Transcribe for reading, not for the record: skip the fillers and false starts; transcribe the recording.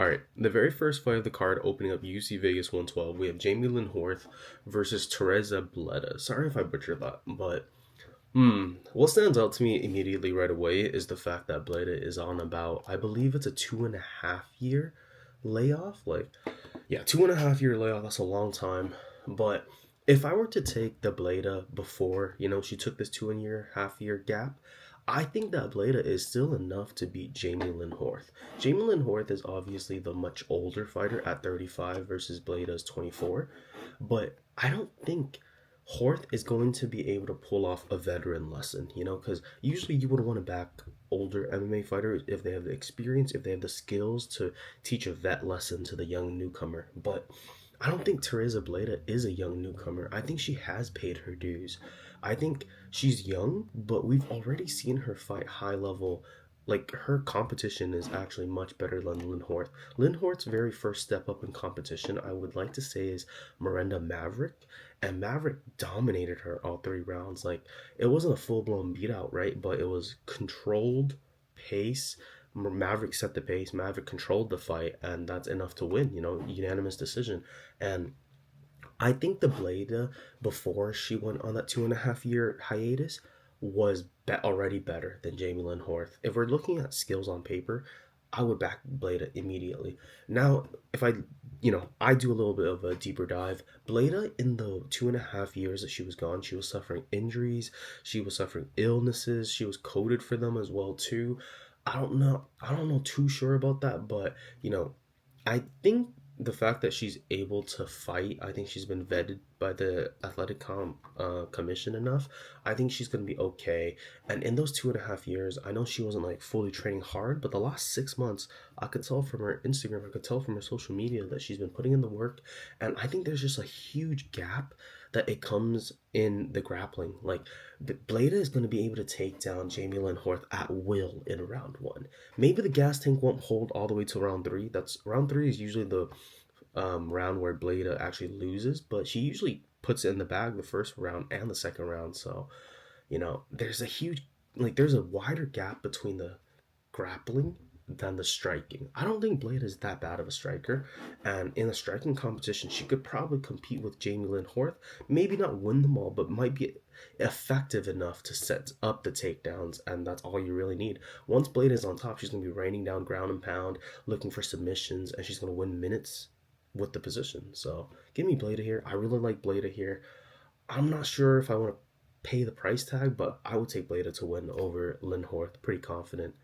All right, the very first fight of the card opening up UFC Vegas 112, we have Jamey-Lyn Horth versus Tereza Bleda. Sorry if I butchered that, but what stands out to me immediately right away is the fact that Bleda is on about, I believe it's a 2.5 year layoff. Like, yeah, 2.5 year layoff, that's a long time. But if I were to take the Bleda before, she took this 2.5 year gap, I think that Bleda is still enough to beat Jamey-Lyn Horth. Jamey-Lyn Horth is obviously the much older fighter at 35 versus Bleda's 24, but I don't think Horth is going to be able to pull off a veteran lesson, because usually you would want to back older MMA fighters if they have the experience, if they have the skills to teach a vet lesson to the young newcomer. But I don't think Tereza Bleda is a young newcomer. I think she has paid her dues. I think she's young, but we've already seen her fight high level. Like, her competition is actually much better than Lyn Horth. Lyn Horth's very first step up in competition, I would like to say, is Miranda Maverick. And Maverick dominated her all 3 rounds. Like, it wasn't a full blown beatout, right? But it was controlled pace. Maverick set the pace. Maverick controlled the fight, and that's enough to win. Unanimous decision. And I think the Bleda before she went on that 2.5 year hiatus was already better than Jamey-Lyn Horth. If we're looking at skills on paper, I would back Bleda immediately. Now, if I do a little bit of a deeper dive. Bleda, in the 2.5 years that she was gone, she was suffering injuries, she was suffering illnesses, she was coded for them as well too. I don't know too sure about that, but I think the fact that she's able to fight, I think she's been vetted by the athletic commission enough. I think she's gonna be okay. And in those 2.5 years, I know she wasn't like fully training hard, but the last 6 months, I could tell from her Instagram, I could tell from her social media that she's been putting in the work. And I think there's just a huge gap that it comes in the grappling. Like, Bleda is going to be able to take down Jamey-Lyn Horth at will in round one. Maybe the gas tank won't hold all the way to round three. That's round three is usually the round where Bleda actually loses, but she usually puts it in the bag the first round and the second round. So, there's a there's a wider gap between the grappling than the striking. I don't think Blade is that bad of a striker, and in a striking competition, she could probably compete with Jamey-Lyn Horth. Maybe not win them all, but might be effective enough to set up the takedowns, and that's all you really need. Once Blade is on top, she's going to be raining down ground and pound, looking for submissions, and she's going to win minutes with the position. So give me Blade here. I really like Blade here. I'm not sure if I want to pay the price tag, but I would take Bleda to win over Lyn Horth. Pretty confident.